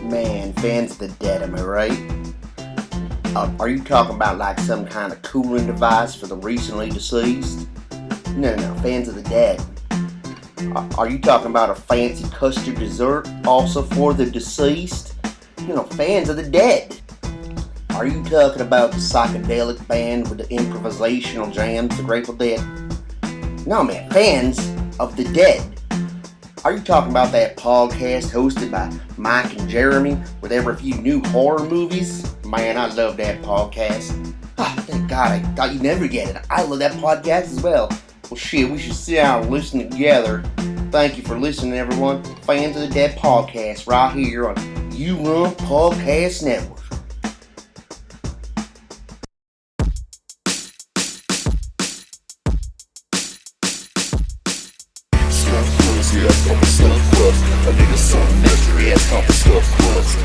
Man, fans of the dead, am I right? Are you talking about like some kind of cooling device for the recently deceased? No, fans of the dead. Are you talking about a fancy custard dessert also for the deceased? Fans of the dead. Are you talking about the psychedelic band with the improvisational jams, the Grateful Dead? No, man, fans of the dead. Are you talking about that podcast hosted by Mike and Jeremy with every few new horror movies? Man, I love that podcast. Thank God, I thought you'd never get it. I love that podcast as well. Well, shit, we should sit down and listen together. Thank you for listening, everyone. Fans of the Dead podcast right here on You Run Podcast Network. A nigga some mystery ass off the stuff crust.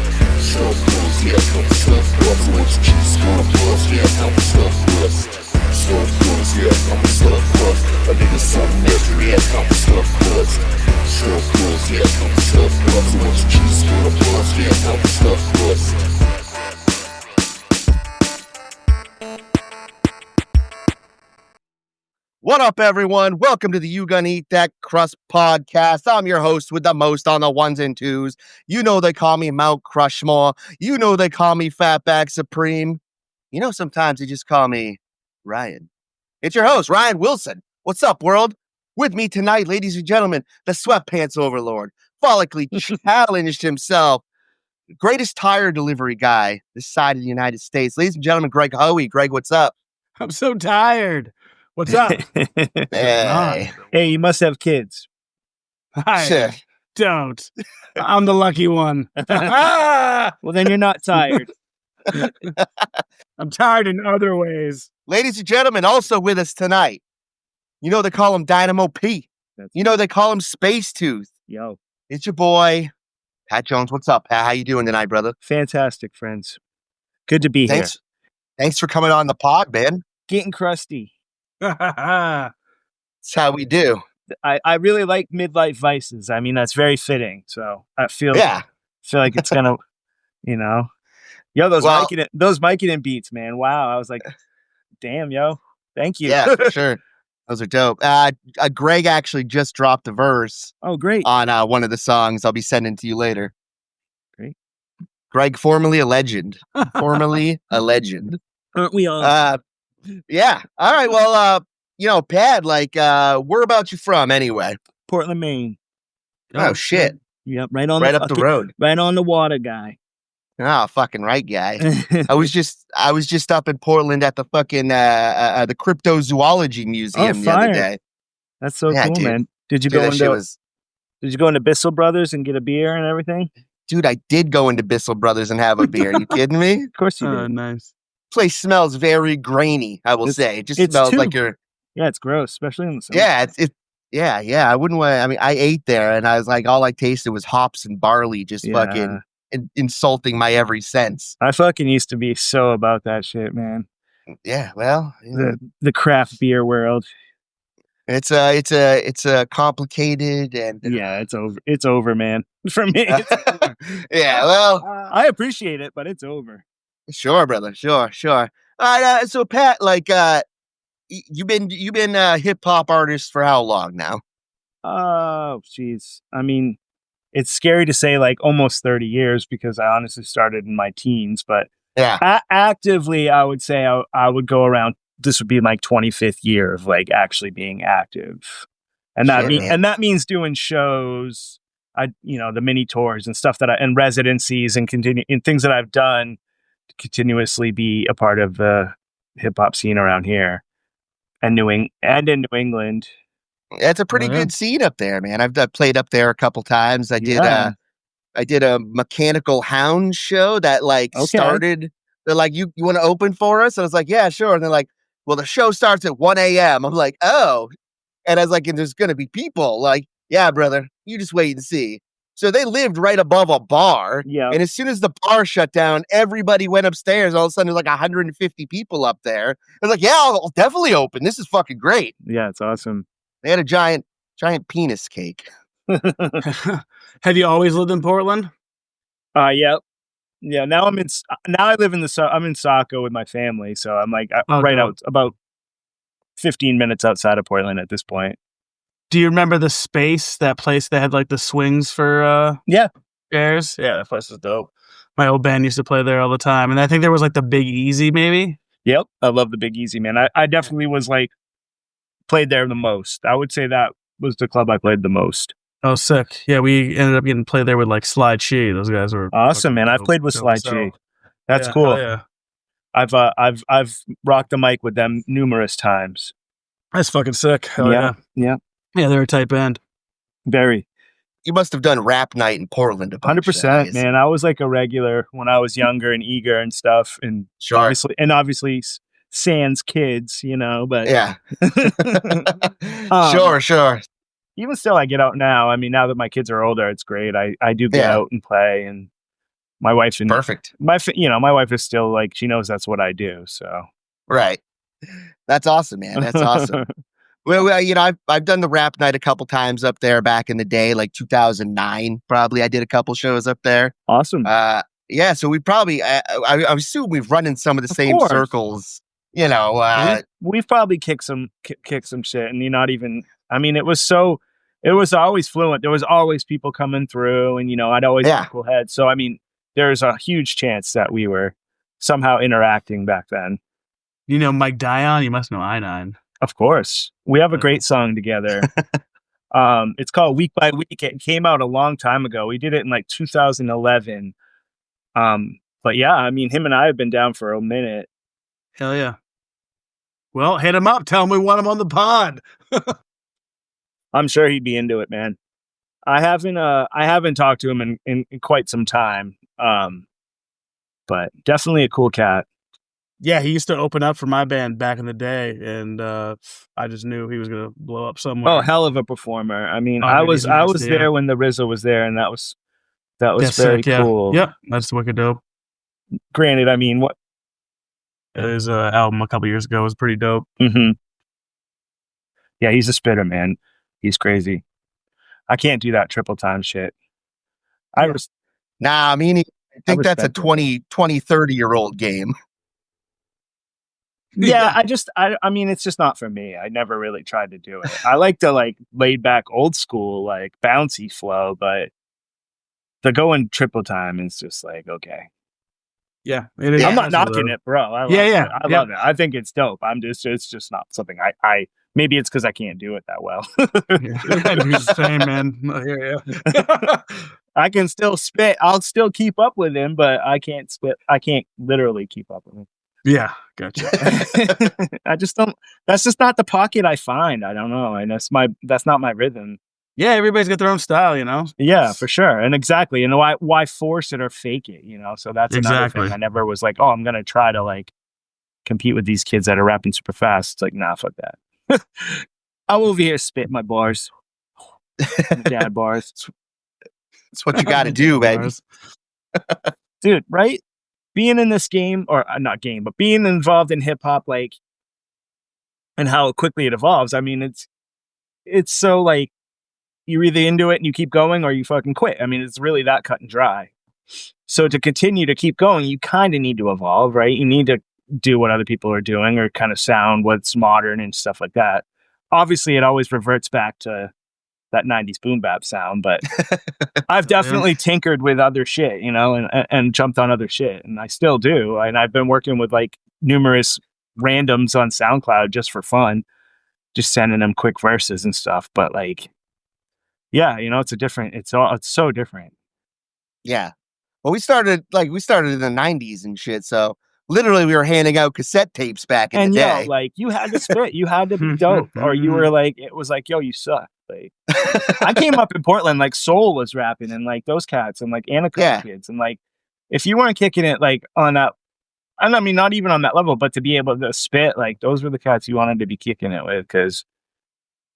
Stuff crust, yeah, off the stuff crust. So what you choose, gonna bust, yeah, off the stuff crust. Stuff crust, yeah, off the stuff crust. A nigga some mystery ass off the stuff crust. Stuff crust, yeah, off the stuff crust. So what you choose, gonna bust, yeah, off the stuff crust. What up, everyone? Welcome to the You Gonna Eat That Crust podcast. I'm your host with the most on the ones and twos. You know they call me Mount Crushmore. You know they call me Fatback Supreme. Sometimes they just call me Ryan. It's your host, Ryan Wilson. What's up, world? With me tonight, ladies and gentlemen, the sweatpants overlord, follically challenged himself, greatest tire delivery guy this side of the United States. Ladies and gentlemen, Greg Hoey. Greg, what's up? I'm so tired. What's up? Hey, you must have kids. I don't. I'm the lucky one. Well, then you're not tired. I'm tired in other ways. Ladies and gentlemen, also with us tonight, they call him Dynamo P. They call him Space Tooth. Yo. It's your boy, Pat Jones. What's up, Pat? How you doing tonight, brother? Fantastic, friends. Good to be here. Thanks for coming on the pod, man. Getting crusty. That's how we do. I really like midlife vices. I mean, that's very fitting. So I feel like it's gonna, those Vicodin beats, man. Wow. I was like, damn, yo, thank you. Yeah, for sure. Those are dope. Greg actually just dropped a verse. Oh, great. On one of the songs I'll be sending to you later. Great. Greg, formerly a legend. Aren't we all? Yeah. All right. Well, Pat, where about you from anyway? Portland, Maine. Oh shit. Yep. Right up the road. Right on the water, guy. Oh, fucking right, guy. I was just up in Portland at the fucking the cryptozoology museum the other day. That's so cool, dude. Man. Did you go into Bissell Brothers and get a beer and everything? Dude, I did go into Bissell Brothers and have a beer. Are you kidding me? Of course you did. Oh, Nice. Place smells very grainy, I will say. It just smells like you're... Yeah, it's gross, especially in the summer. Yeah, I wouldn't want... I mean, I ate there, and I was like, all I tasted was hops and barley, just fucking insulting my every sense. I fucking used to be so about that shit, man. Yeah, well... The craft beer world. It's a complicated and... Yeah, it's over, man. For me, it's over. Yeah, well... I appreciate it, but it's over. Sure, brother. Sure. All right. So, Pat, you've been a hip hop artist for how long now? Oh, jeez. I mean, it's scary to say almost 30 years because I honestly started in my teens. But actively, I would say I would go around. This would be my 25th year of actually being active, and that means doing shows. The mini tours and stuff and residencies and things that I've done. Continuously be a part of the hip hop scene around here and in New England. It's a pretty good scene up there, man. I've played up there a couple times. I did a Mechanical Hound show that started. They're like, you want to open for us? And I was like, yeah, sure. And they're like, well, the show starts at 1 a.m. I'm like, oh. And I was like, and there's gonna be people. Like, yeah, brother, you just wait and see. So they lived right above a bar. Yeah. And as soon as the bar shut down, everybody went upstairs. All of a sudden, there's 150 people up there. I was like, yeah, I'll definitely open. This is fucking great. Yeah, it's awesome. They had a giant penis cake. Have you always lived in Portland? Yep. Yeah. Now I live I'm in Saco with my family, so I'm like right cool. out about 15 minutes outside of Portland at this point. Do you remember the Space, that place that had like the swings for chairs? Yeah, that place is dope. My old band used to play there all the time, and I think there was like the Big Easy, maybe. Yep, I love the Big Easy, man. I definitely was like played there the most. I would say that was the club I played the most. Oh, sick. Yeah, we ended up getting played there with like Slide Chi. Those guys were awesome, man. I've played with Slide Chi. That's cool. Yeah. I've rocked the mic with them numerous times. That's fucking sick. Hell yeah. Yeah. They're a tight band. Very. You must have done rap night in Portland. 100%, man. I was like a regular when I was younger and eager and stuff, and obviously sans kids, but yeah. Sure. Even still, I get out now. I mean, now that my kids are older, it's great. I do get out and play, and my wife perfect. My wife is still like, she knows that's what I do. So right. That's awesome, man. That's awesome. Well, I've done the rap night a couple times up there back in the day, like 2009. Probably, I did a couple shows up there. Awesome. Yeah. So we probably, I assume we've run in some of the same circles. We've probably kicked some shit, and you're not even. I mean, it was always fluent. There was always people coming through, and I'd always have a cool head. So I mean, there's a huge chance that we were somehow interacting back then. Mike Dion? You must know I9. Of course. We have a great song together. It's called Week by Week. It came out a long time ago. We did it in like 2011. But yeah, I mean, him and I have been down for a minute. Hell yeah. Well, hit him up. Tell him we want him on the pod. I'm sure he'd be into it, man. I haven't talked to him in quite some time. But definitely a cool cat. Yeah, he used to open up for my band back in the day, and I just knew he was gonna blow up somewhere. Oh, hell of a performer! I mean, I was there when the RZA was there, and that was very cool. Yeah, that's wicked dope. Granted, I mean, his album a couple years ago was pretty dope. Mm-hmm. Yeah, he's a spitter, man. He's crazy. I can't do that triple time shit. I think that's a 20, 30-year-old game. Yeah, I mean, it's just not for me. I never really tried to do it. I like the like laid back old school, like bouncy flow, but the going triple time is just like, okay. Yeah, it is. I'm not knocking it, bro. I love it. I think it's dope. It's just not something I maybe it's because I can't do it that well. I do the same, man. I can still spit. I'll still keep up with him, but I can't spit. I can't literally keep up with him. Yeah, gotcha. I just don't. That's just not the pocket I find. I don't know, and that's not my rhythm. Yeah, everybody's got their own style, Yeah, for sure, and exactly. Why force it or fake it? So that's another thing. I never was like, oh, I'm gonna try to like compete with these kids that are rapping super fast. It's like, nah, fuck that. I'm over here spit my bars, dad bars. That's what you got to do, baby. Dude, right? Being in this game, or not game, but being involved in hip hop, like, and how quickly it evolves. I mean, it's so like you're either into it and you keep going, or you fucking quit. I mean, it's really that cut and dry. So to continue to keep going, you kind of need to evolve, right? You need to do what other people are doing, or kind of sound what's modern and stuff like that. Obviously, it always reverts back to that 90s boom bap sound, but I've definitely tinkered with other shit, and jumped on other shit, and I still do. And I've been working with like numerous randoms on SoundCloud just for fun, just sending them quick verses and stuff. But like, yeah, it's so different. Yeah. Well, we started in the 90s and shit, so literally we were handing out cassette tapes back in the day. Like you had to spit, you had to be dope, or you were like, it was like, yo, you suck. Like, I came up in Portland, like Soul was rapping, and like those cats, and like Anaconda kids, and like if you weren't kicking it like on that, and I mean not even on that level, but to be able to spit, like those were the cats you wanted to be kicking it with, because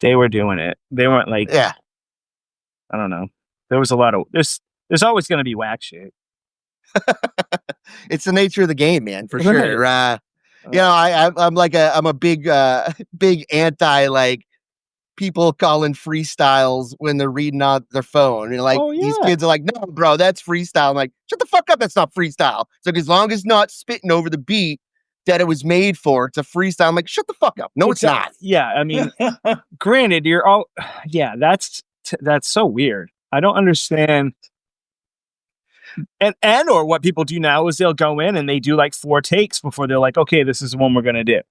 they were doing it. They weren't like, I don't know. There was a lot of there's always going to be whack shit. It's the nature of the game, man, for sure. I'm a big anti like people calling freestyles when they're reading on their phone. And like these kids are like, no, bro, that's freestyle. I'm like, shut the fuck up. That's not freestyle. So as long as not spitting over the beat that it was made for, it's a freestyle. I'm like, shut the fuck up. No, it's not. Yeah, I mean, granted, you're all, yeah, that's so weird. I don't understand. And or what people do now is they'll go in and they do like 4 takes before they're like, okay, this is the one we're gonna do.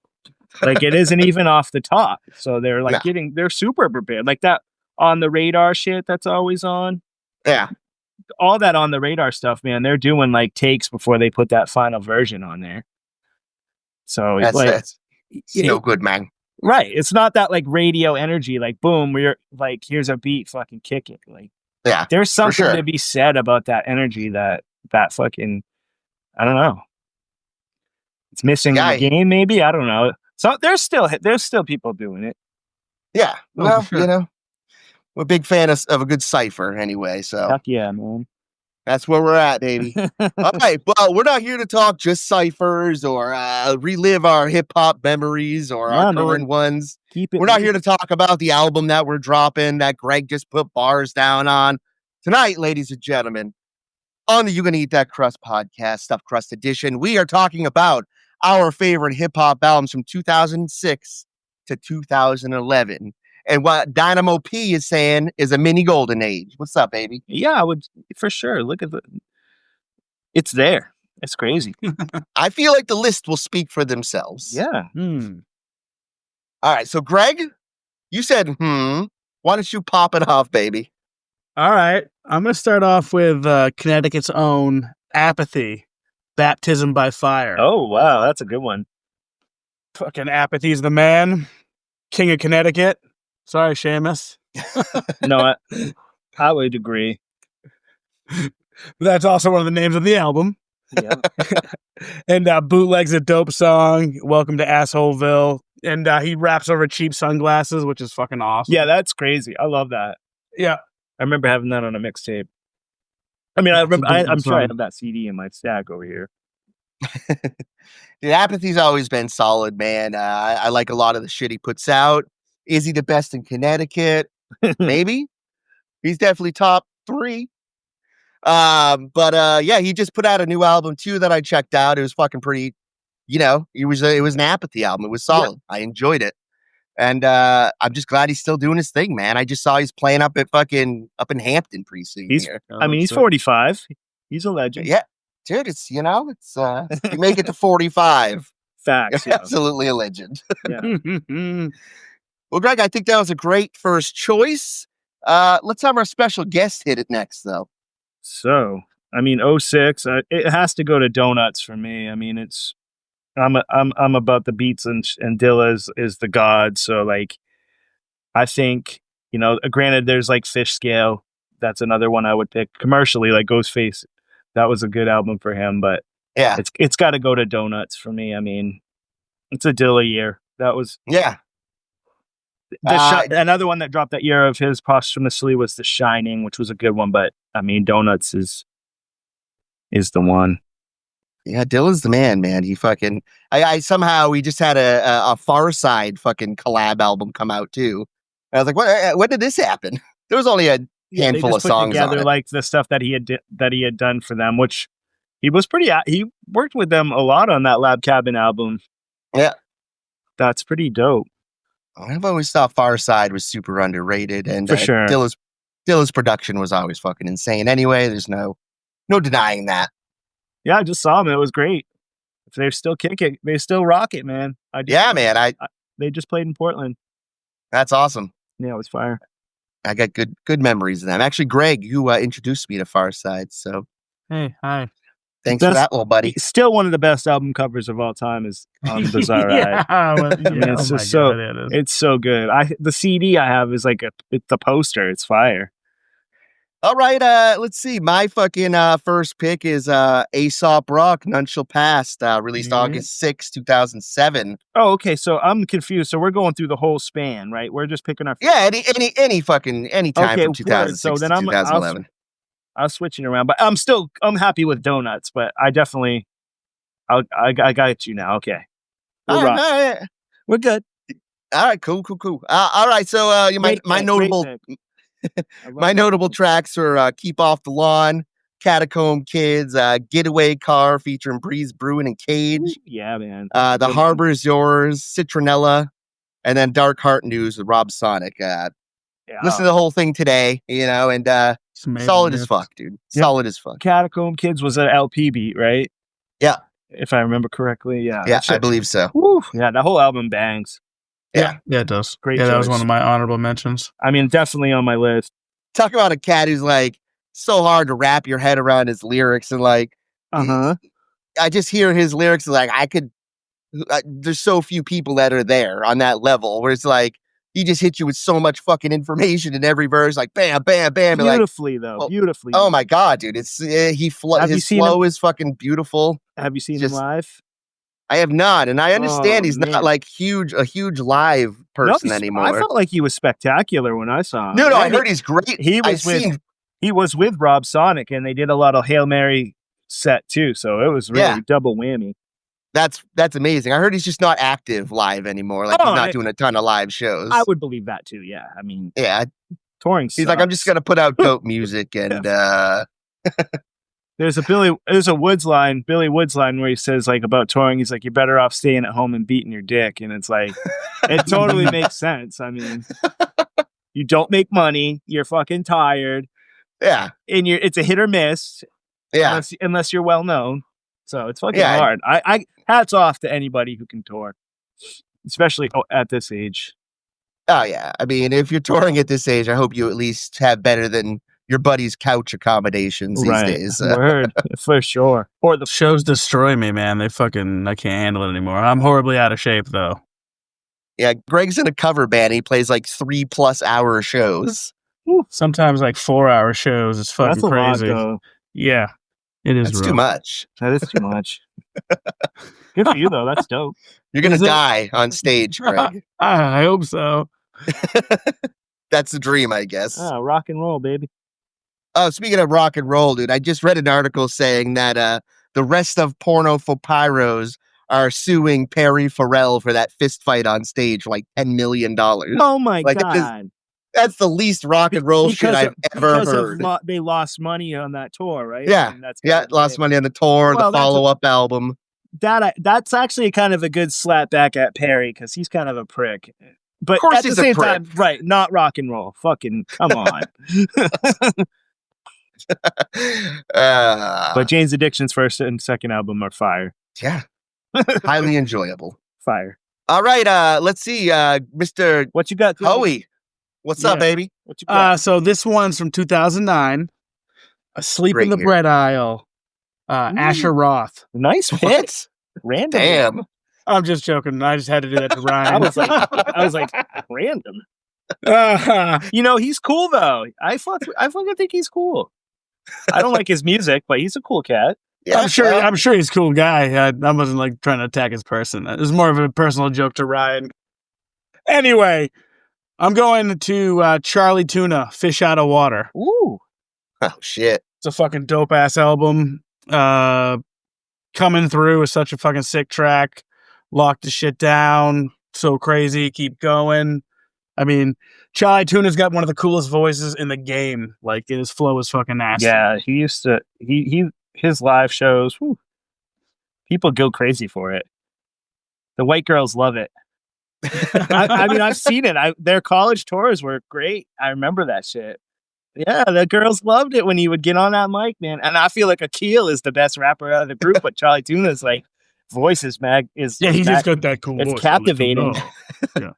Like it isn't even off the top. So they're like they're super prepared. Like that on the radar shit that's always on. Yeah. All that on the radar stuff, man, they're doing like takes before they put that final version on there. So that's so good, man. Right. It's not that like radio energy, like boom, we're like, here's a beat, fucking kick it. Like there's something to be said about that energy that fucking, I don't know. It's missing in the game, maybe. I don't know. So there's still people doing it. Yeah. Well, you know, we're a big fan of a good cipher anyway. So heck yeah, man. That's where we're at, baby. All right. Well, we're not here to talk just ciphers or relive our hip hop memories or our current ones. We're not here to talk about the album that we're dropping that Greg just put bars down on. Tonight, ladies and gentlemen, on the You Gonna Eat That Crust podcast, Stuffed Crust edition, we are talking about our favorite hip hop albums from 2006 to 2011. And what Dynamo P is saying is a mini golden age. What's up, baby? Yeah, I would for sure. Look at it's there. It's crazy. I feel like the list will speak for themselves. Yeah. All right. So, Greg, you said, why don't you pop it off, baby? All right. I'm going to start off with Connecticut's own Apathy, Baptism by Fire. Oh, wow. That's a good one. Fucking Apathy's the man. King of Connecticut. Sorry, Seamus. No, I would agree. That's also one of the names of the album. Yeah. And Bootleg's a dope song. Welcome to Assholeville. And he raps over Cheap Sunglasses, which is fucking awesome. Yeah, that's crazy. I love that. Yeah. I remember having that on a mixtape. I mean, I'm sure I have that CD in my stack over here. Dude, Apathy's always been solid, man. I like a lot of the shit he puts out. Is he the best in Connecticut? Maybe. He's definitely top 3. But yeah, he just put out a new album too that I checked out. It was fucking pretty, it was an Apathy album. It was solid. Yeah. I enjoyed it. And I'm just glad he's still doing his thing, man. I just saw he's playing up in Hampton pretty soon. He's 45. He's a legend. Yeah. Dude, it's you make it to 45. Facts. You're absolutely a legend. Yeah. Well, Greg, I think that was a great first choice. Let's have our special guest hit it next, though. So, I mean, 06, it has to go to Donuts for me. I mean, I'm about the beats and Dilla is the god. So, like, I think, granted, there's like Fish Scale. That's another one I would pick commercially, like Ghostface. That was a good album for him, but yeah, it's got to go to Donuts for me. I mean, it's a Dilla year. That was another one that dropped that year of his posthumously was The Shining, which was a good one. But I mean, Donuts is the one. Yeah, Dilla's the man. He fucking I somehow we just had a Far Side fucking collab album come out too. And I was like, when did this happen? There was only a handful of songs together, on it. Like the stuff that he had done for them, which he worked with them a lot on that Lab Cabin album. Yeah, that's pretty dope. I've always thought Far Side was super underrated, and for sure, Dilla's production was always fucking insane. Anyway, there's no denying that. Yeah, I just saw them. It was great. If they're still kicking, they still rock it, man. They just played in Portland. That's awesome. Yeah, it was fire. I got good memories of them. Actually, Greg, you introduced me to Far Side. So, hey, hi. Thanks for that, little buddy. Still one of the best album covers of all time is on Bizarre Ride. It's so good. The CD I have is like the poster. It's fire. All right, let's see. My fucking first pick is Aesop Rock, None Shall Pass, released August 6, 2007. Oh, okay. So I'm confused. So we're going through the whole span, right? We're just picking our any time from 2006 so then to 2011. I was switching around, but I'm happy with Donuts, but I definitely I got you now. Okay. All right. We're good. All right, cool. All right, so my notable tracks are "Keep Off the Lawn," "Catacomb Kids," "Getaway Car" featuring Breeze Brewin and Cage. Ooh, yeah, man. "The Harbor Is Yours," "Citronella," and then "Dark Heart News" with Rob Sonic. Listen to the whole thing today, and solid as fuck, dude. Yep. Solid as fuck. Catacomb Kids was an LP beat, right? Yeah. If I remember correctly, yeah. Yeah, I believe so. Woo, yeah, that whole album bangs. Yeah, it does. Great choice. That was one of my honorable mentions. I mean, definitely on my list. Talk about a cat who's like so hard to wrap your head around his lyrics, and like, I just hear his lyrics like there's so few people that are there on that level where it's like he just hits you with so much fucking information in every verse, like bam, bam, bam. Beautifully, though. Beautifully. Oh my God, dude. It's his flow is fucking beautiful. Have you seen him live? I have not, and I understand he's not like a huge live person anymore. I felt like he was spectacular when I saw him. No, I heard he's great. He was with Rob Sonic, and they did a lot of Hail Mary set too, so it was really double whammy. That's amazing. I heard he's just not active live anymore. Like he's not doing a ton of live shows. I would believe that too. Yeah, I mean, touring. He's like, I'm just gonna put out dope music and. There's a Billy Woods line where he says like about touring, he's like, you're better off staying at home and beating your dick. And it's like, it totally makes sense. I mean, you don't make money, you're fucking tired. Yeah. And it's a hit or miss. Yeah. Unless you're well known. So it's fucking hard. I hats off to anybody who can tour, especially at this age. Oh yeah. I mean, if you're touring at this age, I hope you at least have better than your buddy's couch accommodations these days. Word, for sure. Or the shows destroy me, man. I can't handle it anymore. I'm horribly out of shape, though. Yeah, Greg's in a cover band. He plays like 3+ hour shows. Sometimes like 4-hour shows. It's fucking crazy. Lot, yeah, it is. That's too much. That is too much. Good for you, though. That's dope. You're going to die on stage, Greg. I hope so. That's the dream, I guess. Oh, rock and roll, baby. Oh, speaking of rock and roll, dude, I just read an article saying that the rest of Porno for Pyros are suing Perry Farrell for that fist fight on stage for like $10 million. Oh my God. That's the least rock and roll shit I've ever heard. They lost money on that tour, right? Yeah. Lost money on the tour, the follow-up album. That's actually kind of a good slap back at Perry because he's kind of a prick. But of course at the same time, right, not rock and roll. Fucking come on. But Jane's Addiction's first and second album are fire. Yeah. Highly enjoyable. Fire. All right, let's see, Mr. What you got, Howie? What's up, baby? What you got? So this one's from 2009. Asleep in the Bread Aisle. Asher Roth. Nice pick. Random. Damn. I'm just joking. I just had to do that to Ryan. I was like, random. He's cool though. I fucking think he's cool. I don't like his music, but he's a cool cat. Yeah, I'm sure he's a cool guy. I wasn't like trying to attack his person. It was more of a personal joke to Ryan. Anyway, I'm going to Charlie Tuna, Fish Out of Water. Ooh. Oh shit. It's a fucking dope ass album. Coming Through is such a fucking sick track. Lock the shit down. So crazy. Keep going. I mean, Charlie Tuna's got one of the coolest voices in the game. Like, his flow is fucking nasty. Yeah, he used to... His live shows, people go crazy for it. The white girls love it. I mean, I've seen it. Their college tours were great. I remember that shit. Yeah, the girls loved it when he would get on that mic, man. And I feel like Akil is the best rapper out of the group, but Charlie Tuna's like voice is he's just got that cool voice. It's captivating. Yeah.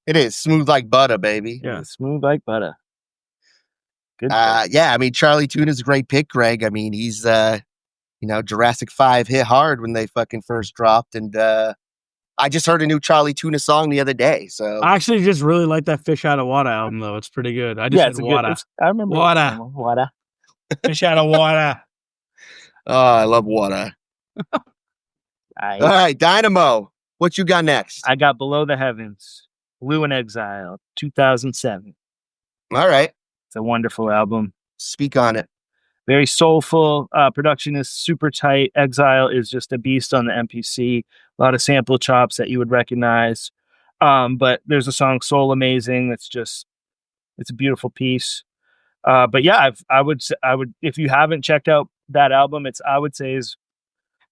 It is smooth like butter, baby. Yeah, smooth like butter. Good. Yeah, I mean, Charlie Tuna's a great pick, Greg. I mean, he's, Jurassic 5 hit hard when they fucking first dropped. And I just heard a new Charlie Tuna song the other day. So I actually just really like that Fish Out of Water album, though. It's pretty good. I just said water. I remember water. Fish Out of Water. Oh, I love water. All right, Dynamo. What you got next? I got Below the Heavens, Blue in Exile, 2007. All right. It's a wonderful album. Speak on it. Very soulful. Production is super tight. Exile is just a beast on the MPC. A lot of sample chops that you would recognize. But there's a song Soul Amazing that's just, it's a beautiful piece. But yeah, I would if you haven't checked out that album, I would say is,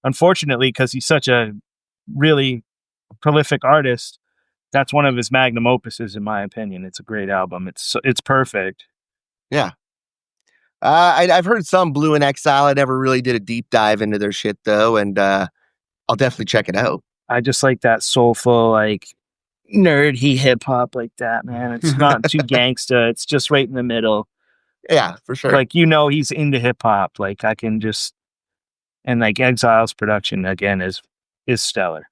unfortunately, because he's such a really prolific artist, that's one of his magnum opuses, in my opinion. It's a great album. It's perfect. Yeah. I've heard some Blue in Exile. I never really did a deep dive into their shit though, and I'll definitely check it out. I just like that soulful, like nerdy hip hop like that, man. It's not too gangsta. It's just right in the middle. Yeah, for sure. Like, he's into hip hop. Like, I can just, and like Exile's production again is stellar.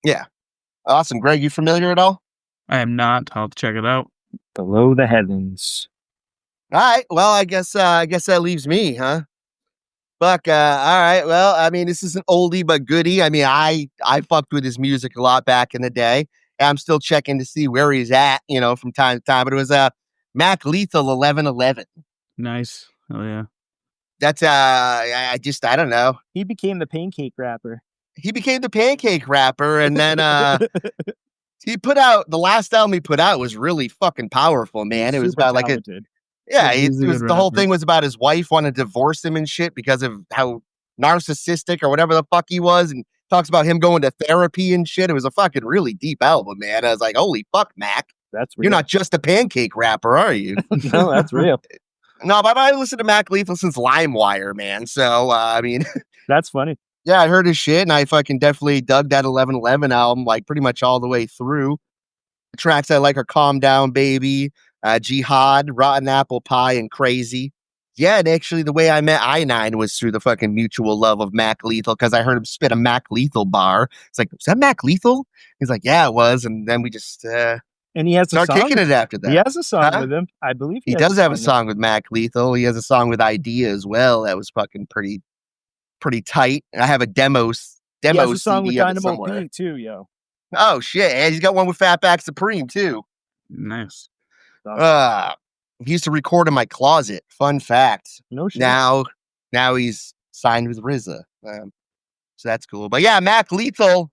Yeah. Awesome. Greg, you familiar at all? I am not. I'll have to check it out. Below the Heavens. All right. Well, I guess that leaves me, huh? Fuck. All right. Well, I mean, this is an oldie but goodie. I mean, I fucked with his music a lot back in the day. I'm still checking to see where he's at, from time to time. But it was Mac Lethal 1111. Nice. Oh yeah. That's I don't know. He became the pancake rapper. And then he put out the last album he put out was really fucking powerful, man. It was about talented. The whole thing was about his wife wanted to divorce him and shit because of how narcissistic or whatever the fuck he was, and talks about him going to therapy and shit. It was a fucking really deep album, man. I was like, holy fuck, Mac. That's real. You're not just a pancake rapper, are you? No, that's real. No, but I listened to Mac Lethal since LimeWire, man. So, I mean... That's funny. Yeah, I heard his shit, and I fucking definitely dug that 1111 album, like, pretty much all the way through. The tracks I like are Calm Down, Baby, Jihad, Rotten Apple Pie, and Crazy. Yeah, and actually the way I met I9 was through the fucking mutual love of Mac Lethal, because I heard him spit a Mac Lethal bar. It's like, was that Mac Lethal? He's like, yeah, it was. And then we just and he has start kicking it after that. He has a song with him. I believe he does have a song with Mac Lethal. He has a song with Idea as well. That was fucking pretty tight. I have a demo he has a song CD with Dynamo P too, yo. Oh shit. And he's got one with Fatback Supreme too. Nice. He used to record in my closet. Fun fact. No shit. Now he's signed with RZA. So that's cool. But yeah, Mac Lethal,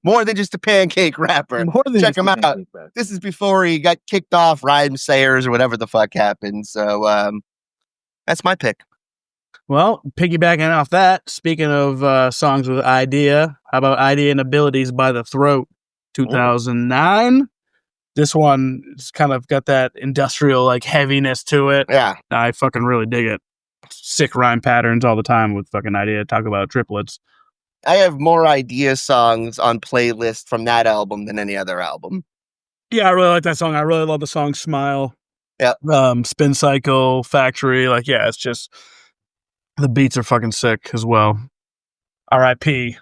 more than just a pancake rapper. Check him out. This is before he got kicked off Rhyme Sayers or whatever the fuck happened. So that's my pick. Well, piggybacking off that, speaking of songs with Idea, how about Idea and Abilities by The Throat, 2009? This one has kind of got that industrial like heaviness to it. Yeah. I fucking really dig it. Sick rhyme patterns all the time with fucking Idea. Talk about triplets. I have more Idea songs on playlist from that album than any other album. Yeah, I really like that song. I really love the song Smile. Yeah. Spin Cycle, Factory. Like, yeah, it's just, the beats are fucking sick as well. R.I.P.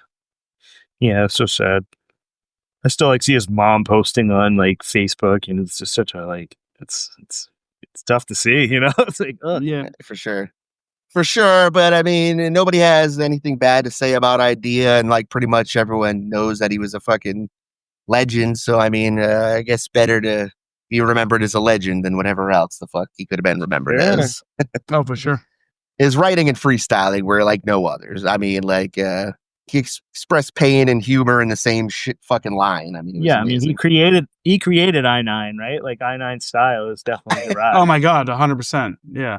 Yeah, it's so sad. I still like see his mom posting on like Facebook, and it's just such a like it's tough to see, It's like, oh yeah, for sure. But I mean, nobody has anything bad to say about Idea, and like pretty much everyone knows that he was a fucking legend. So I mean, I guess better to be remembered as a legend than whatever else the fuck he could have been remembered as. Oh, for sure. His writing and freestyling were like no others. I mean, like. He expressed pain and humor in the same shit fucking line. I mean, yeah, amazing. He created I9, right? Like I9 style is definitely derived. Oh my god, 100%. Yeah.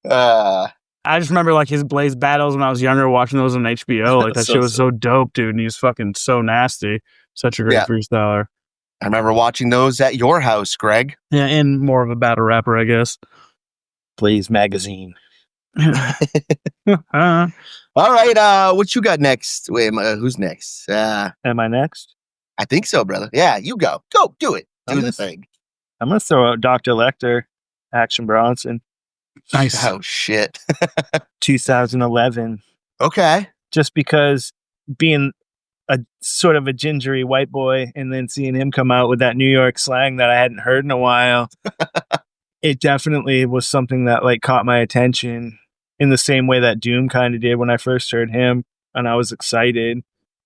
I just remember like his Blaze battles when I was younger, watching those on HBO. Like that shit was so dope, dude. And he was fucking so nasty. Such a great freestyler. I remember watching those at your house, Greg. Yeah, and more of a battle rapper, I guess. Blaze magazine. All right, what you got next? Wait, who's next? Am I next? I think so, brother. Yeah, you go. Go, do it. Do the thing. I'm going to throw out Dr. Lecter, Action Bronson. Nice. Oh, shit. 2011. Okay. Just because being a sort of a gingery white boy and then seeing him come out with that New York slang that I hadn't heard in a while, it definitely was something that like caught my attention. In the same way that Doom kind of did when I first heard him, and I was excited.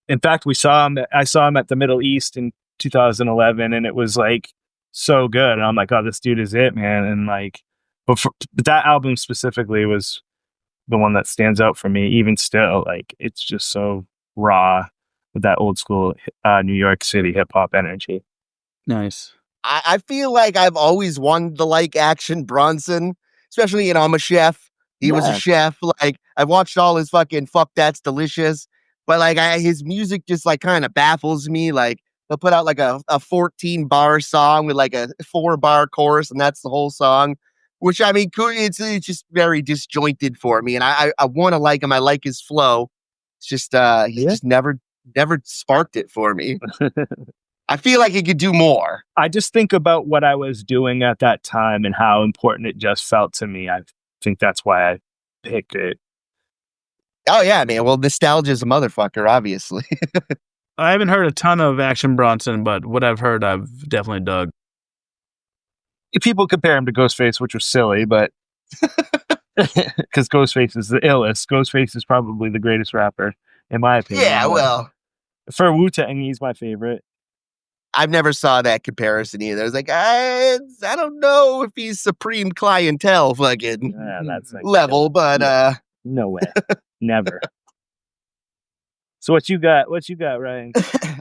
In fact, I saw him at the Middle East in 2011, and it was like so good. And I'm like, oh, this dude is it, man. And like, but that album specifically was the one that stands out for me, even still. Like, it's just so raw. with that old school New York City hip hop energy. Nice. I feel like I've always wanted to like Action Bronson, especially, you know, I'm a chef. He was a chef. Like, I watched all his fucking Fuck That's Delicious, but like his music just like kind of baffles me. Like, they'll put out like a 14 bar song with like a 4-bar chorus, and that's the whole song. Which, I mean, it's just very disjointed for me, and I want to like him. I like his flow. It's just he just never sparked it for me. I feel like he could do more. I just think about what I was doing at that time and how important it just felt to me. I think that's why I picked it. Oh yeah, man. Well, nostalgia is a motherfucker, obviously. I haven't heard a ton of Action Bronson, but what I've heard, I've definitely dug. People compare him to Ghostface, which was silly, but because Ghostface is the illest. Ghostface is probably the greatest rapper, in my opinion. Yeah, well, for Wu-Tang, he's my favorite. I've never saw that comparison either. I was like, I don't know if he's supreme clientele fucking that's like level, but no way, never. So what you got, Ryan?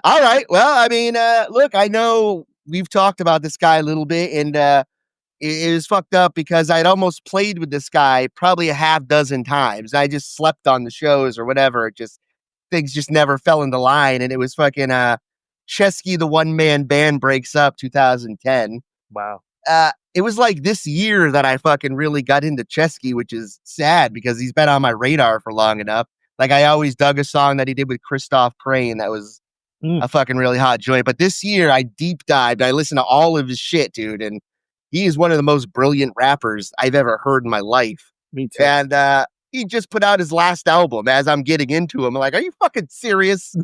All right. Well, I mean, look, I know we've talked about this guy a little bit, and it was fucked up because I'd almost played with this guy probably a half dozen times. I just slept on the shows or whatever. Things just never fell into line, and it was fucking Chesky, the one-man band, breaks up 2010. Wow. It was like this year that I fucking really got into Chesky, which is sad because he's been on my radar for long enough. Like, I always dug a song that he did with Christoph Crane that was a fucking really hot joint. But this year, I deep dived. I listened to all of his shit, dude, and he is one of the most brilliant rappers I've ever heard in my life. Me too. And he just put out his last album. As I'm getting into him, I'm like, are you fucking serious?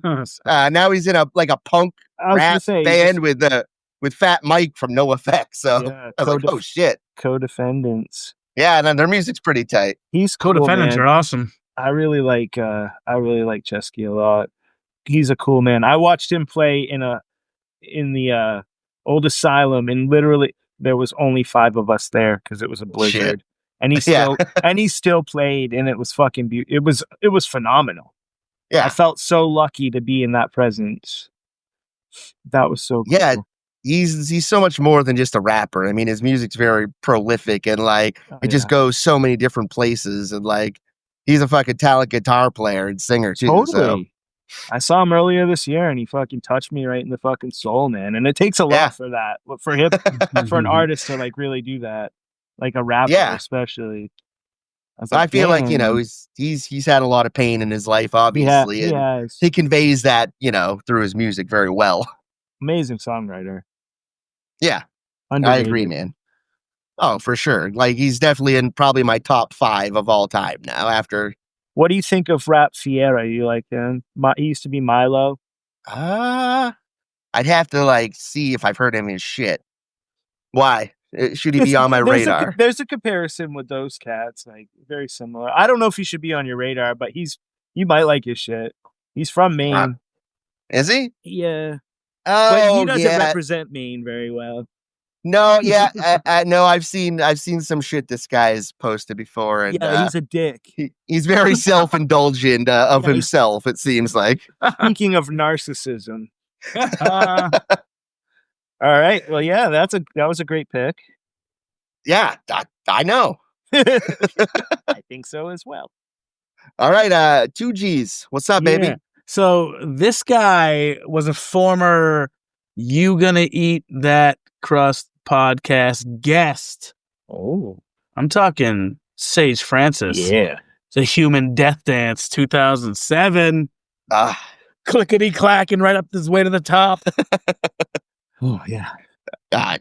Now he's in a punk rap band with Fat Mike from No Effect. So I was like, oh shit. Co-Defendants. Yeah, and their music's pretty tight. He's cool, Co-Defendants are awesome. I really like Chesky a lot. He's a cool man. I watched him play in the old asylum, and literally there was only 5 of us there because it was a blizzard. Shit. And he still played, and it was fucking beautiful. It was phenomenal. Yeah, I felt so lucky to be in that presence. That was so cool. Yeah, he's so much more than just a rapper. I mean, his music's very prolific, and like it just goes so many different places, and like he's a fucking talent guitar player and singer too. Totally. So. I saw him earlier this year, and he fucking touched me right in the fucking soul, man. And it takes a lot for that, for him, for an artist to like really do that, like a rapper, especially. I feel like, you know, he's had a lot of pain in his life, obviously. He conveys that, you know, through his music very well. Amazing songwriter. Yeah, underrated. I agree, man. Oh, for sure. Like, he's definitely in probably my top 5 of all time now after. What do you think of Rap Fiera? You like him? He used to be Milo. I'd have to like see if I've heard him in shit. Why? Should he be on my radar? There's a comparison with those cats, like very similar. I don't know if he should be on your radar, but you might like his shit. He's from Maine. Is he? Yeah. Oh, but he doesn't represent Maine very well. No, yeah, no. I've seen some shit this guy's posted before, and he's a dick. He's very self-indulgent of himself. It seems like. Speaking of narcissism. All right. Well, yeah, that was a great pick. Yeah, I know. I think so as well. All right, 2Gs. What's up, baby? So this guy was a former You Gonna Eat That Crust podcast guest. Oh. I'm talking Sage Francis. Yeah. The Human Death Dance 2007. Clickety clacking right up his way to the top. Oh, yeah.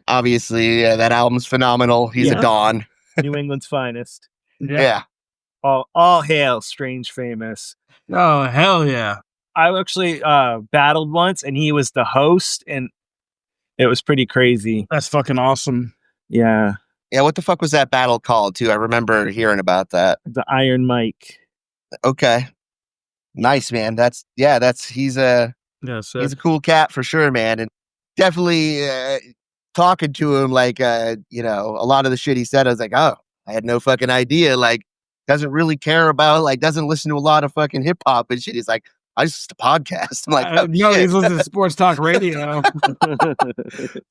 Obviously, that album's phenomenal. He's a Don. New England's finest. Yeah. All hail Strange Famous. Oh, hell yeah. I actually battled once, and he was the host, and it was pretty crazy. That's fucking awesome. Yeah. Yeah, what the fuck was that battle called, too? I remember hearing about that. The Iron Mike. Okay. Nice, man. He's a cool cat for sure, man. And definitely talking to him, like, you know, a lot of the shit he said, I was like, oh, I had no fucking idea. Like, doesn't really care about, like, doesn't listen to a lot of fucking hip hop and shit. He's like, I just a podcast. I'm like, no, he's listening to sports talk radio.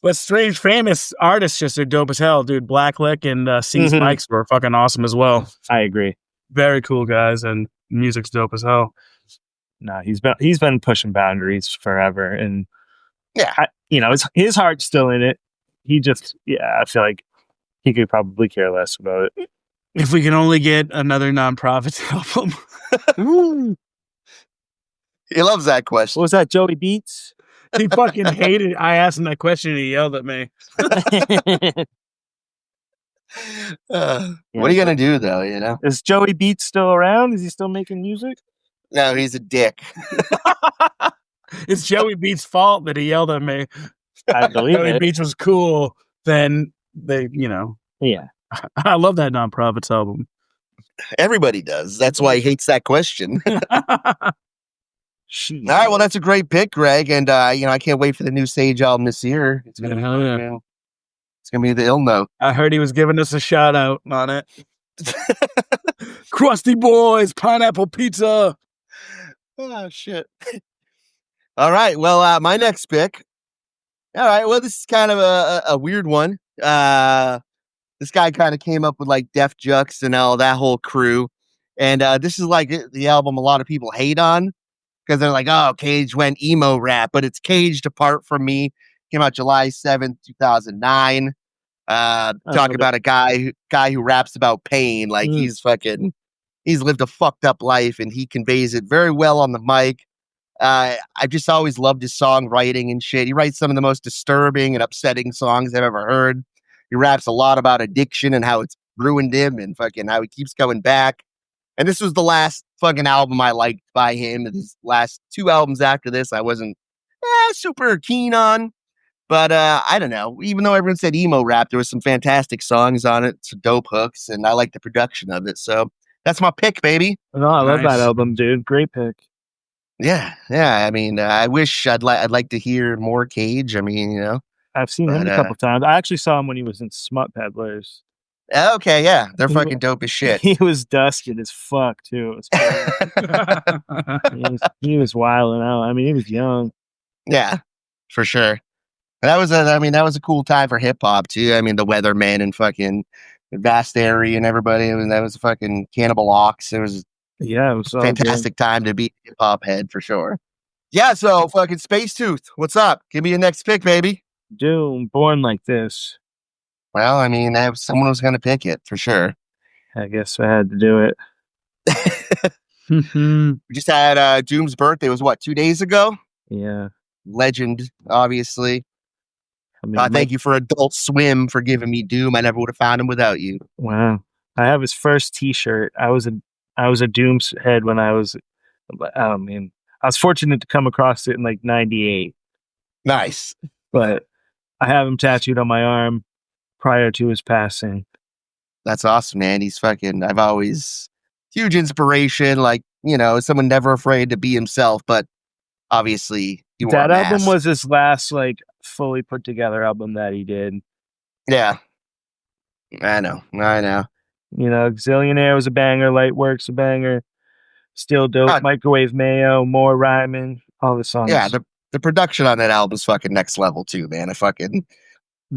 But Strange Famous artists just are dope as hell, dude. Blacklick and C Spikes were fucking awesome as well. I agree. Very cool guys, and music's dope as hell. No, he's been pushing boundaries forever, and yeah, his heart's still in it. He just, I feel like he could probably care less about it. If we can only get another nonprofit album. He loves that question. What was that, Joey Beats? He fucking hated it. I asked him that question and he yelled at me. What are you gonna do though? Is Joey Beats still around? Is he still making music? No, he's a dick. It's Joey Beats' fault that he yelled at me. I believe Joey Beats was cool. Then they, Yeah. I love that nonprofits album. Everybody does. That's why he hates that question. All right, well, that's a great pick, Greg, and I can't wait for the new Sage album this year. It's gonna be It's gonna be the ill note. I heard he was giving us a shout out on it. Crusty Boys, pineapple pizza. Oh shit. All right, well, my next pick. All right, well, this is kind of a weird one. This guy kind of came up with like Def Jux and all that whole crew, and this is like the album a lot of people hate on because they're like, "Oh, Cage went emo rap," but it's Caged Apart From Me. Came out July 7th, 2009. Talk about a guy who raps about pain, like he's lived a fucked up life, and he conveys it very well on the mic. I've just always loved his songwriting and shit. He writes some of the most disturbing and upsetting songs I've ever heard. He raps a lot about addiction and how it's ruined him and fucking how he keeps coming back. And this was the last fucking album I liked by him. His last two albums after this, I wasn't super keen on. But I don't know. Even though everyone said emo rap, there was some fantastic songs on it, some dope hooks, and I like the production of it. So that's my pick, baby. Oh, I love that album, dude. Great pick. Yeah. I mean, I wish I'd like to hear more Cage. I mean, I've seen him a couple times. I actually saw him when he was in Smut Peddlers. Okay, yeah, they're fucking dope as shit. He was dusted as fuck too. He was wilding out. I mean, he was young. Yeah, for sure. That was a cool time for hip hop too. I mean, the Weathermen and fucking Vast Airy and everybody. That was fucking Cannibal Ox. It was a fantastic time to be a hip hop head for sure. Yeah, so fucking Space Tooth, what's up? Give me your next pick, baby. Doom, Born Like This. Well, I mean, someone was going to pick it for sure. I guess I had to do it. We just had Doom's birthday. It was what, 2 days ago? Yeah. Legend, obviously. I mean, thank you for Adult Swim for giving me Doom. I never would have found him without you. Wow. I have his first T-shirt. I was a Doom head when I was. I was fortunate to come across it in like '98. Nice, but I have him tattooed on my arm prior to his passing. That's awesome, man. He's fucking. I've always huge inspiration. Like someone never afraid to be himself, but obviously that album was his last like fully put together album that he did. Yeah, I know. Zillionaire was a banger. Lightwork's a banger. Still Dope. Microwave Mayo. More Rhyming. All the songs. Yeah, the production on that album is fucking next level too, man. The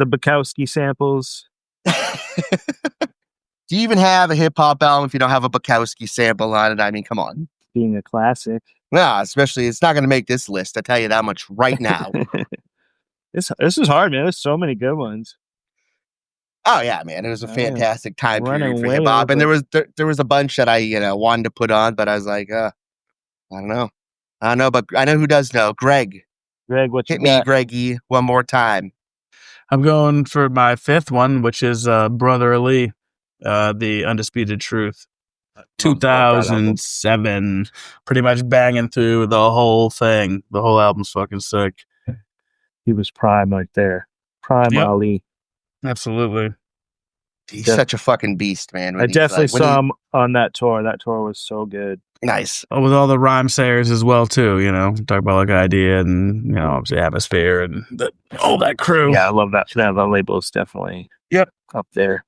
Bukowski samples. Do you even have a hip hop album if you don't have a Bukowski sample on it? I mean, come on. Being a classic. Yeah, especially it's not going to make this list. I tell you that much right now. This is hard, man. There's so many good ones. Oh yeah, man! It was a fantastic time period for hip hop, and there was a bunch that I wanted to put on, but I was like, I don't know, but I know who does know. Greg, what hit me, Greggy, one more time. I'm going for my fifth one, which is Brother Ali, The Undisputed Truth. 2007, pretty much banging through the whole thing. The whole album's fucking sick. He was prime right there. Prime Ali. Absolutely. He's such a fucking beast, man. I definitely saw him on that tour. That tour was so good. Nice. With all the rhyme sayers as well, too, talk about like Idea and, obviously Atmosphere and all that crew. Yeah, I love that. That label is definitely up there.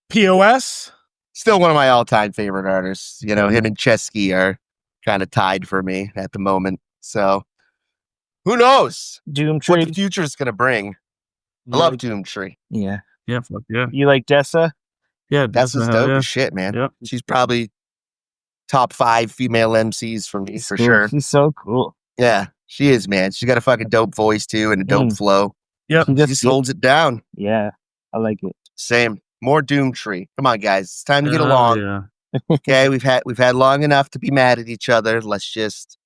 POS? Still one of my all-time favorite artists. Him and Chesky are kind of tied for me at the moment. So who knows Doomtree. what the future is going to bring. I love Doomtree. Yeah. Yeah, fuck yeah. You like Dessa? Yeah, That's just dope as shit, man. Yep. She's probably top 5 female MCs for me, for sure. She's so cool. Yeah, she is, man. She's got a fucking dope voice, too, and a dope flow. Yep. She just holds it down. Yeah, I like it. Same. More Doomtree. Come on, guys. It's time to get along. Yeah. Okay, we've had long enough to be mad at each other. It's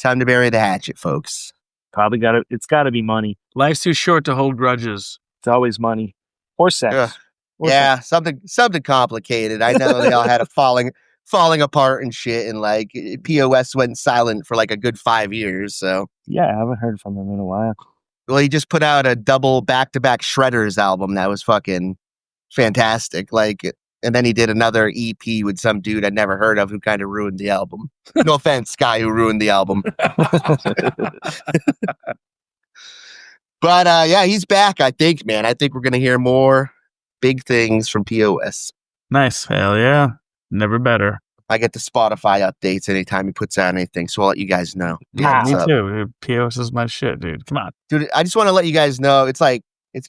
time to bury the hatchet, folks. It's gotta be money. Life's too short to hold grudges. It's always money. Or sex. Ugh. Or Yeah, something complicated. I know they all had a falling apart and shit, and like POS went silent for like a good 5 years. So yeah, I haven't heard from him in a while. well, he just put out a double back-to-back Shredders album that was fucking fantastic. Like, and then he did another EP with some dude I'd never heard of who kind of ruined the album. No offense, guy who ruined the album. But yeah, he's back, I think, man. I think we're going to hear more big things from POS. Nice. Hell yeah. Never better. I get the Spotify updates anytime he puts out anything, so I'll let you guys know. Yeah, me So, too. POS is my shit, dude. Come on. dude, I just want to let you guys know, it's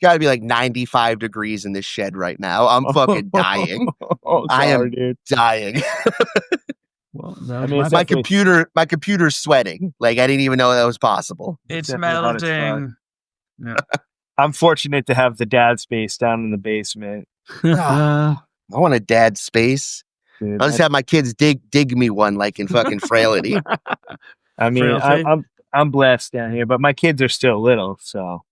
got to be like 95 degrees in this shed right now. I'm fucking dying. Oh, I am dude. dying. Well, I mean, it's my definitely- computer's sweating. Like, I didn't even know that was possible. it's definitely hot as melting. Yeah. I'm fortunate to have the dad space down in the basement. I want a dad space. Dude, I'll just have my kids dig me one like in fucking Frailty. I mean, Frailty? I'm blessed down here, but my kids are still little, so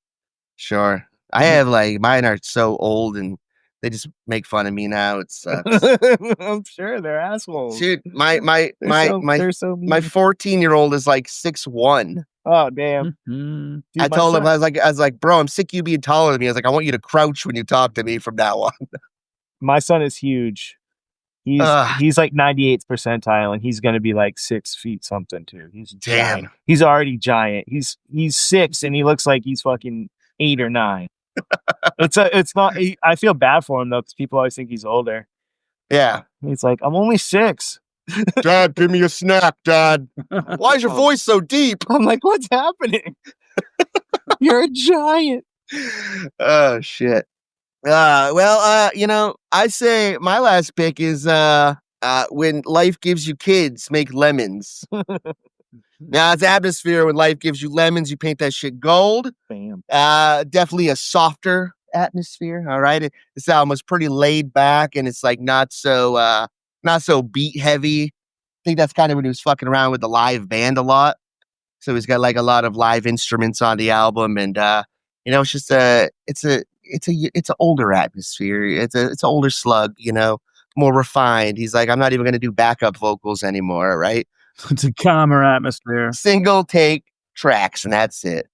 Sure. I have like, mine are so old and they just make fun of me now. It sucks. I'm sure they're assholes. Dude, my They're so mean. 14-year-old is like 6'1". Oh damn! Mhm. Dude, I my told him, son- I was like, bro, I'm sick of you being taller than me. I was like, I want you to crouch when you talk to me from now on. my son is huge. Ugh. He's like 98th percentile, and he's gonna be like 6 feet something too. He's Damn. giant. He's already giant. He's 6, and he looks like he's fucking 8 or 9. It's not. I feel bad for him though, because people always think he's older. Yeah. He's like, I'm only 6. Dad, give me a snack, Dad. Why is your voice so deep? I'm like, what's happening? You're a giant. Oh shit. I say my last pick is when life gives you kids, make lemons. Now it's atmosphere. When life gives you lemons, you paint that shit gold. Bam. Definitely a softer atmosphere. All right. This album was pretty laid back and it's like not so beat heavy. I think that's kind of when he was fucking around with the live band a lot. So he's got like a lot of live instruments on the album, and it's just it's an older atmosphere. It's an older slug, more refined. He's like, I'm not even gonna do backup vocals anymore, right? It's a calmer atmosphere. Single take tracks, and that's it.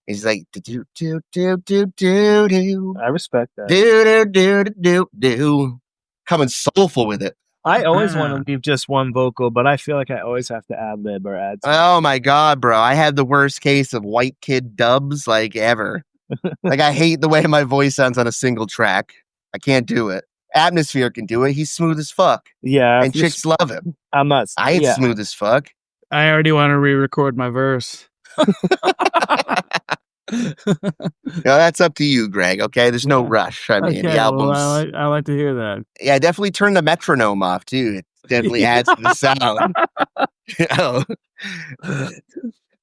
He's like, do do do do do do I respect that. do do do do do, coming soulful with it. I always want to leave just one vocal, but I feel like I always have to ad lib or add. Oh my god, bro! I had the worst case of white kid dubs like ever. Like, I hate the way my voice sounds on a single track. I can't do it. Atmosphere can do it. He's smooth as fuck, Yeah, and chicks love him. I'm not. I ain't yeah. smooth as fuck. I already want to re-record my verse. That's up to you, Greg. Okay, there's no rush. I mean, the album's. I like to hear that. Yeah, definitely turn the metronome off too. It definitely adds to the sound.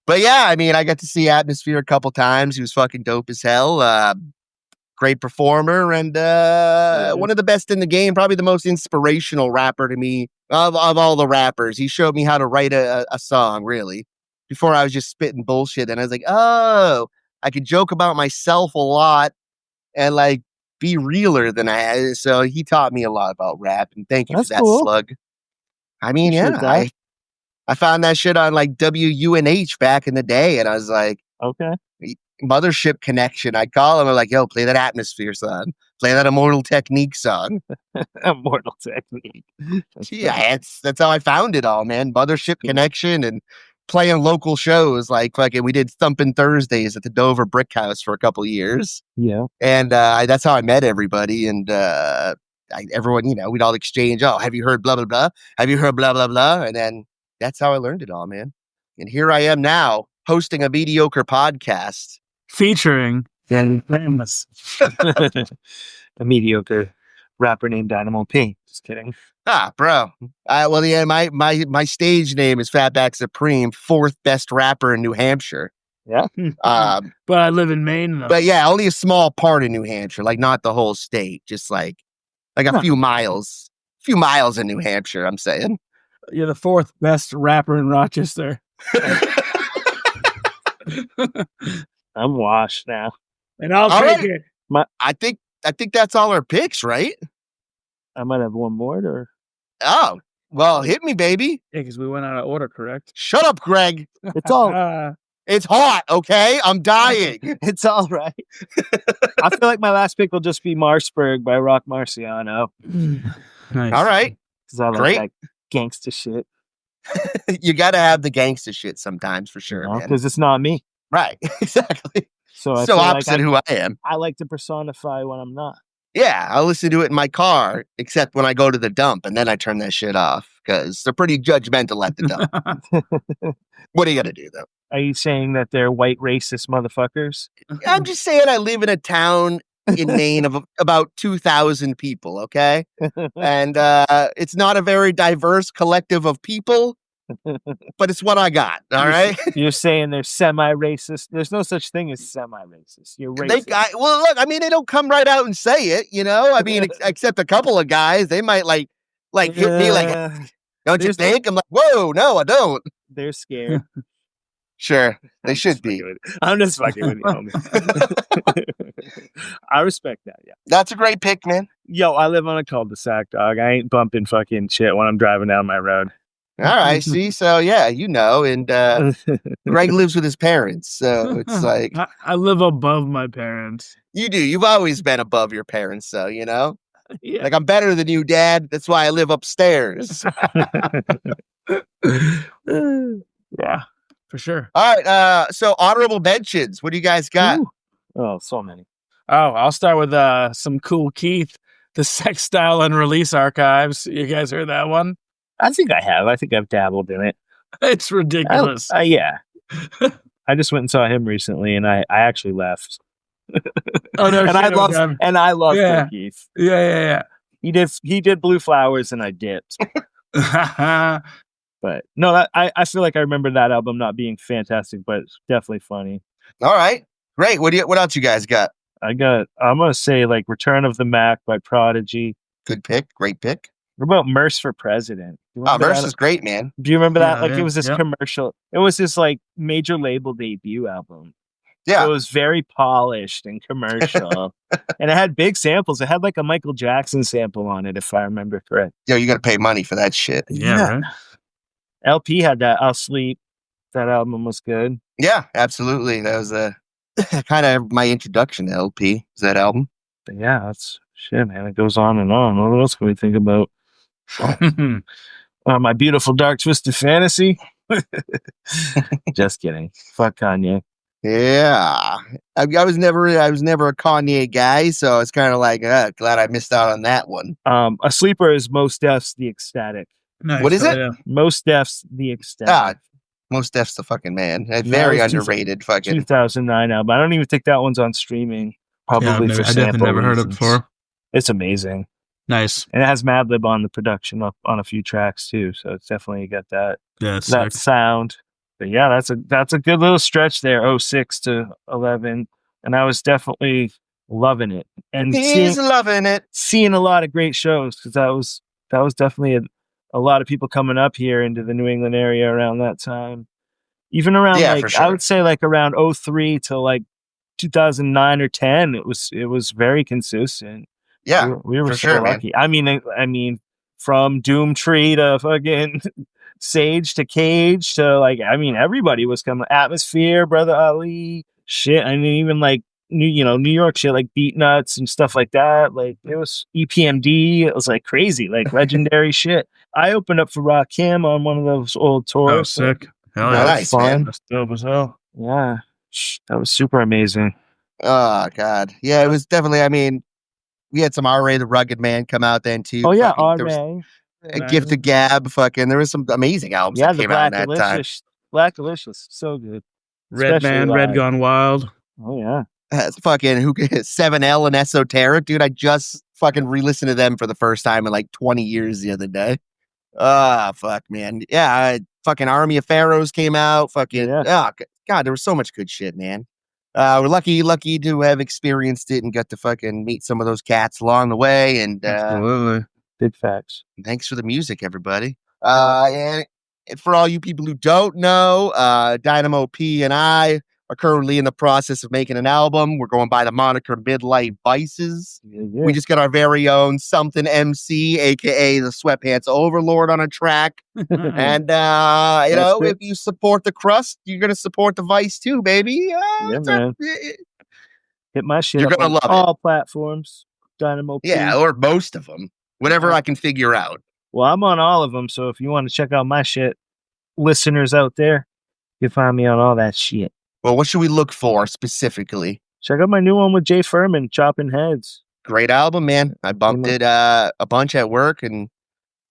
But yeah, I mean, I got to see Atmosphere a couple times. He was fucking dope as hell. Great performer and one of the best in the game. Probably the most inspirational rapper to me of all the rappers. He showed me how to write a song, really. Before I was just spitting bullshit, and I was like, oh, I could joke about myself a lot and like be realer than I had. So he taught me a lot about rap, and thank you That's for that, cool. Slug. I mean, Appreciate yeah, that. I found that shit on like WUNH back in the day, and I was like, Okay. Mothership Connection. I'd call him. I'm like, yo, play that Atmosphere song. Play that Immortal Technique song. Immortal Technique. Yeah, that's how I found it all, man. Mothership Connection and playing local shows. Like fucking, we did Thumpin' Thursdays at the Dover Brick House for a couple of years. Yeah. And that's how I met everybody. And everyone, we'd all exchange, oh, have you heard blah, blah, blah? Have you heard blah, blah, blah? And then That's how I learned it all, man. And here I am now hosting a mediocre podcast. Featuring the famous. A mediocre rapper named Dynamo P. Just kidding. Bro. Well, yeah, my stage name is Fatback Supreme, 4th best rapper in New Hampshire. Yeah. But I live in Maine, though. But yeah, only a small part of New Hampshire, like not the whole state, just like a few miles. Few miles in New Hampshire, I'm saying. You're the 4th best rapper in Rochester. I'm washed now. And I'll take it. I think that's all our picks, right? I might have one more, or Oh, well, hit me, baby. Yeah, because we went out of order, correct? Shut up, Greg. it's all It's hot, okay? I'm dying. it's all right. I feel like my last pick will just be Marsburg by Rock Marciano. Nice. All right. Because I like that gangsta shit. You got to have the gangsta shit sometimes, for sure, man. Because it's not me. Right, exactly. So I so opposite who I am. I like to personify when I'm not. Yeah, I'll listen to it in my car, except when I go to the dump, and then I turn that shit off, because they're pretty judgmental at the dump. What are you going to do, though? Are you saying that they're white racist motherfuckers? I'm just saying I live in a town in Maine of about 2,000 people, okay? And it's not a very diverse collective of people, but it's what I got, all right? You're saying they're semi-racist? There's no such thing as semi-racist. You're racist. Well, look, I mean, they don't come right out and say it, you know? I mean, except a couple of guys, they might like hit me like, don't you think? I'm like, whoa, no, I don't. They're scared. Sure, they should be. I'm just fucking with you, homie. I respect that, yeah. That's a great pick, man. Yo, I live on a cul-de-sac, dog. I ain't bumping fucking shit when I'm driving down my road. All right, see? So, yeah, you know, and Greg lives with his parents, so it's like... I live above my parents. You do. You've always been above your parents, so, you know? Yeah. Like, I'm better than you, Dad. That's why I live upstairs. Yeah. For sure. All right. So honorable mentions. What do you guys got? Ooh. Oh, so many. Oh, I'll start with some Cool Keith, the Sex Style and Release Archives. You guys heard that one? I think I have. I think I've dabbled in it. It's ridiculous. Yeah. I just went and saw him recently, and I actually left. Oh no! And I love Cool Keith. Yeah. He did Blue Flowers, and I dipped. But no, I feel like I remember that album not being fantastic, but it's definitely funny. All right, great. What else you guys got? I'm gonna say like Return of the Mac by Prodigy. Good pick, great pick. What about Merce for President? Merce is great, man. Do you remember that? It was this commercial. It was this like major label debut album. Yeah, it was very polished and commercial, and it had big samples. It had like a Michael Jackson sample on it, if I remember correct. Yo, you got to pay money for that shit. Yeah. Right? LP had that. I'll Sleep. That album was good. Yeah, absolutely. That was kind of my introduction to LP. Was that album? But yeah, that's shit, man. It goes on and on. What else can we think about? My Beautiful Dark Twisted Fantasy. Just kidding. Fuck Kanye. Yeah, I was never a Kanye guy, so it's kind of like glad I missed out on that one. A sleeper is Mos Def's The Ecstatic. Nice. What is it? Yeah. Mos Def's The Ecstatic. Mos Def's the fucking man. Very underrated. Fucking 2009 album. I don't even think that one's on streaming. Probably for sample I've never heard it before. It's amazing. Nice. And it has Madlib on the production on a few tracks too, so it's definitely got that that sound. But yeah, that's a good little stretch there, 06 to 11, and I was definitely loving it. And loving it. Seeing a lot of great shows because that was definitely a lot of people coming up here into the New England area around that time. Even around sure. I would say like around 03 to like 2009 or 10, it was very consistent. Yeah, we were so lucky. Man. I mean, from Doomtree to fucking Sage to Cage to everybody was coming. Atmosphere, Brother Ali, shit. I mean, even like New York shit like Beat Nuts and stuff like that. Like it was EPMD. It was like crazy, like legendary shit. I opened up for Rakim on one of those old tours. Oh, sick! Hell yeah, nice, fun. That's dope as hell. Yeah, that was super amazing. Oh God, yeah, it was definitely. I mean, we had some R.A. the Rugged Man come out then too. Oh yeah, R.A. Gift of Gab, fucking. There was some amazing albums that came out at that time. Black Delicious, so good. Red Man, Red Gone Wild. Oh yeah. Fucking 7L and Esoteric, dude. I just fucking re-listened to them for the first time in like 20 years the other day. Fuck, man. Yeah, fucking Army of Pharaohs came out. Fucking, oh, God, there was so much good shit, man. We're lucky to have experienced it and got to fucking meet some of those cats along the way. And absolutely, big facts. Thanks for the music, everybody. And for all you people who don't know, Dynamo P and I are currently in the process of making an album. We're going by the moniker Midlife Vices. Yeah. We just got our very own Something MC, aka the Sweatpants Overlord, on a track. And you know, if you support the Crust, you're gonna support the Vice too, baby. Man. Hit my shit. You're gonna love all platforms. Dynamo P. Yeah, or most of them, whatever I can figure out. Well, I'm on all of them, so if you want to check out my shit, listeners out there, you can find me on all that shit. Well, what should we look for specifically? Check out my new one with Jay Furman, Chopping Heads. Great album, man. I bumped it a bunch at work, and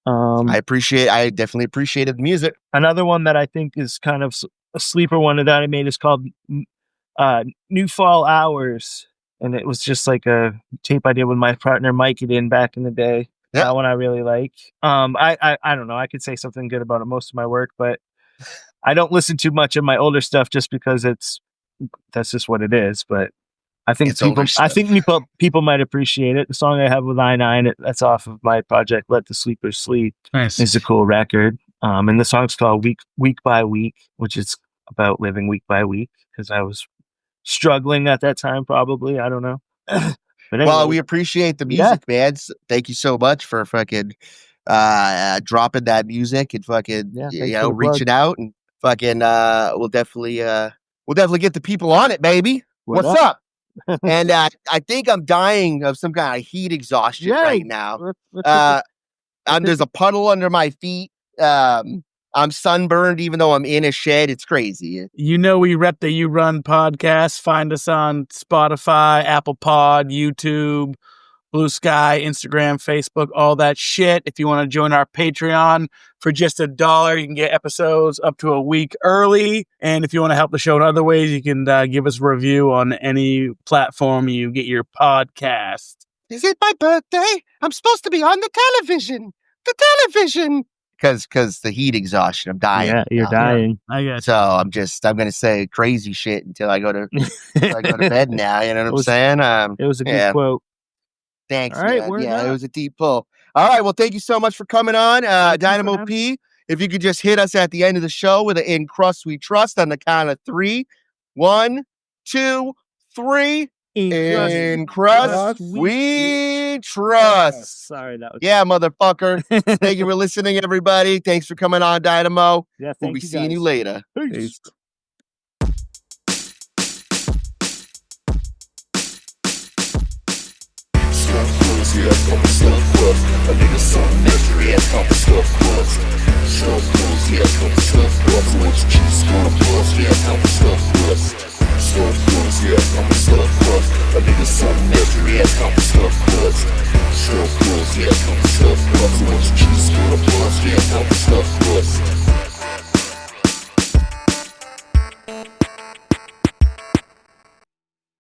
I definitely appreciated the music. Another one that I think is kind of a sleeper one that I made is called New Fall Hours. And it was just like a tape I did with my partner, Mike, it in back in the day. Yep. That one I really like. I don't know. I could say something good about most of my work, but I don't listen too much of my older stuff just because that's just what it is. But I think people might appreciate it. The song I have with I9, that's off of my project, Let the Sleepers Sleep. Nice. It's a cool record. And the song's called Week by Week, which is about living week by week because I was struggling at that time, probably. I don't know. But anyway, well, we appreciate the music, man. Thank you so much for fucking dropping that music and fucking reaching out, and fucking we'll definitely get the people on it, baby. What's up? And I think I'm dying of some kind of heat exhaustion right now. There's a puddle under my feet. I'm sunburned even though I'm in a shed. It's crazy. You know, we rep the You Run podcast. Find us on Spotify, Apple Pod, YouTube, Blue Sky, Instagram, Facebook, all that shit. If you want to join our Patreon for just $1, you can get episodes up to a week early. And if you want to help the show in other ways, you can give us a review on any platform you get your podcast. Is it my birthday? I'm supposed to be on the television. Because the heat exhaustion, I'm dying. Yeah, you're dying. I guess. So I'm going to say crazy shit until I go to bed now. You know what I'm saying? It was a good quote. Thanks. All right, it was a deep pull. All right, well, thank you so much for coming on, Dynamo P. If you could just hit us at the end of the show with an "In Crust We Trust" on the count of 3. 1, 2, 3. In Crust we trust. Sorry, that was motherfucker. Thank you for listening, everybody. Thanks for coming on, Dynamo. Yeah, we'll be seeing you later. Peace. Yeah, come stuff crust. A nigga something extra, yeah, come stuff crust. Stuff crust, yeah, come stuff crust. What's cheese gonna bust, yeah, come stuff crust. Stuff crust, yeah, come stuff crust. A nigga something extra, yeah, come stuff crust. Stuff crust, yeah, come stuff crust. What's cheese gonna bust, yeah, come stuff crust.